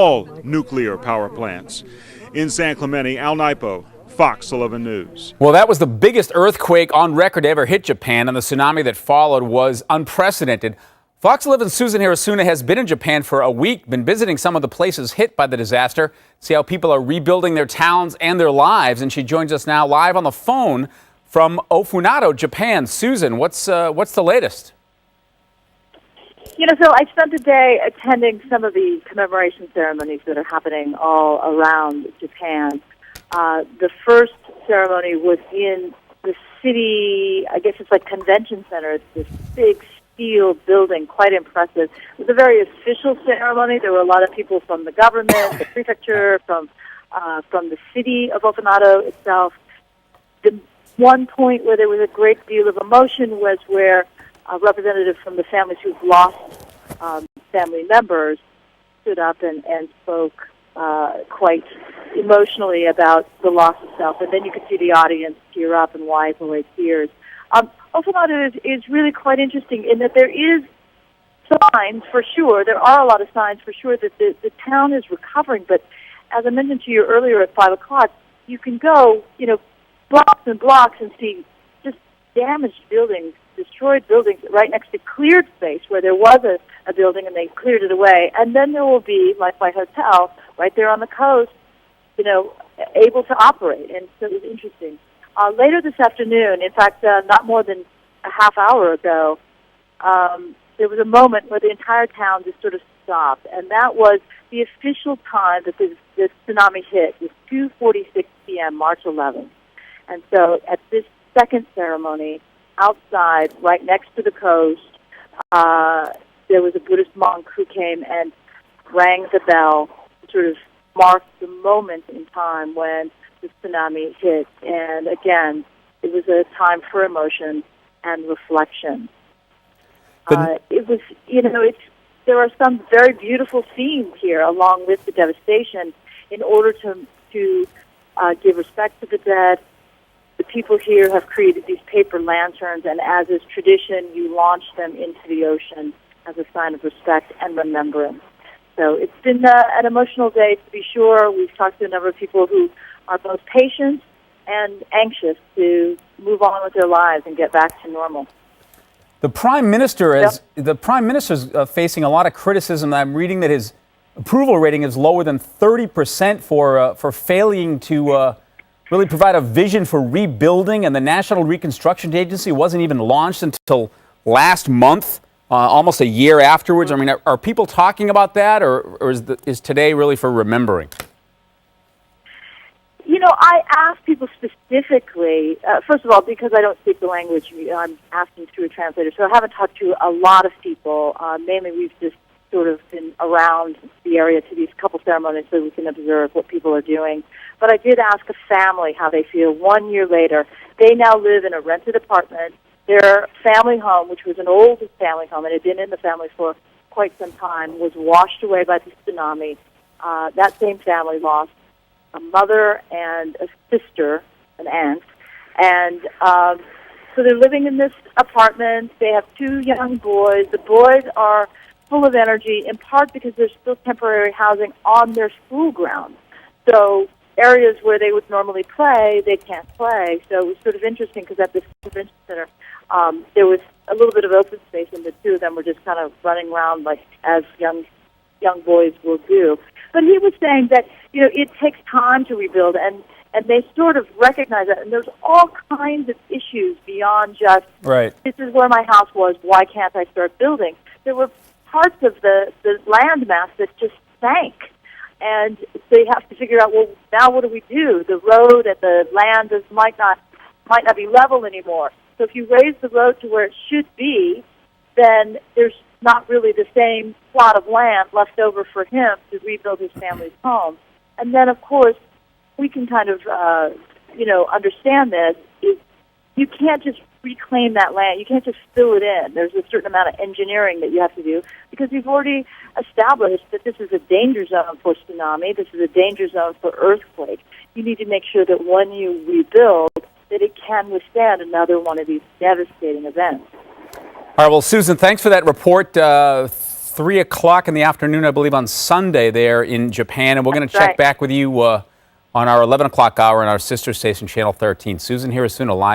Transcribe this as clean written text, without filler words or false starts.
all nuclear power plants. In San Clemente, Al Naipo, Fox 11 News. Well, that was the biggest earthquake on record to ever hit Japan, and the tsunami that followed was unprecedented. Fox 11's Susan Hirasuna has been in Japan for a week, been visiting some of the places hit by the disaster, see how people are rebuilding their towns and their lives, and she joins us now live on the phone from Ofunado, Japan. Susan, what's the latest? So I spent the day attending some of the commemoration ceremonies that are happening all around Japan. The first ceremony was in the city, I guess it's like convention center. It's this big steel building, quite impressive. It was a very official ceremony. There were a lot of people from the government, the prefecture, from the city of Ofunado itself. The one point where there was a great deal of emotion was where a representative from the families who've lost family members stood up and spoke quite emotionally about the loss itself. And then you could see the audience tear up and wipe away tears. Ofunado is really quite interesting in that there is signs for sure. There are a lot of signs for sure that the town is recovering. But as I mentioned to you earlier at 5 o'clock, you can go, blocks and blocks and see just damaged buildings, destroyed buildings right next to cleared space where there was a building and they cleared it away. And then there will be, like my hotel, right there on the coast, able to operate. And so it was interesting. Later this afternoon, in fact, not more than a half hour ago, there was a moment where the entire town just sort of stopped. And that was the official time that the tsunami hit. It was 2:46 p.m., March 11th. And so at this second ceremony, outside, right next to the coast, there was a Buddhist monk who came and rang the bell to sort of mark the moment in time when the tsunami hit. And again, it was a time for emotion and reflection. It was, there are some very beautiful scenes here along with the devastation in order to give respect to the dead. The people here have created these paper lanterns, and as is tradition, you launch them into the ocean as a sign of respect and remembrance. So it's been an emotional day, to be sure. We've talked to a number of people who are both patient and anxious to move on with their lives and get back to normal. The Prime Minister is facing a lot of criticism. I'm reading that his approval rating is lower than 30% for failing to really provide a vision for rebuilding, and the National Reconstruction Agency wasn't even launched until last month, almost a year afterwards. I mean, are people talking about that, or is today really for remembering? I asked people specifically, first of all, because I don't speak the language, I'm asking through a translator, so I haven't talked to a lot of people. Mainly we've just sort of been around the area to these couple ceremonies so we can observe what people are doing. But I did ask a family how they feel 1 year later. They now live in a rented apartment. Their family home, which was an old family home and had been in the family for quite some time, was washed away by the tsunami. That same family lost a mother and a sister, an aunt. And so they're living in this apartment. They have 2 young boys. The boys are full of energy, in part because there's still temporary housing on their school grounds. So areas where they would normally play, they can't play. So it was sort of interesting because at this convention center, there was a little bit of open space, and the 2 of them were just kind of running around like as young boys will do. But he was saying that it takes time to rebuild, and they sort of recognize that. And there's all kinds of issues beyond just this is where my house was. Why can't I start building? There were parts of the land mass that just sank. And they have to figure out, well, now what do we do? The road and the land might not be level anymore. So if you raise the road to where it should be, then there's not really the same plot of land left over for him to rebuild his family's home. And then, of course, we can kind of, understand this. You can't just reclaim that land. You can't just fill it in. There's a certain amount of engineering that you have to do because you've already established that this is a danger zone for tsunami. This is a danger zone for earthquake. You need to make sure that when you rebuild, that it can withstand another one of these devastating events. All right, well, Susan, thanks for that report. 3 o'clock in the afternoon, I believe, on Sunday there in Japan. And we're going to check right. back with you on our 11 o'clock hour on our sister station, Channel 13. Susan Hirasuna, live.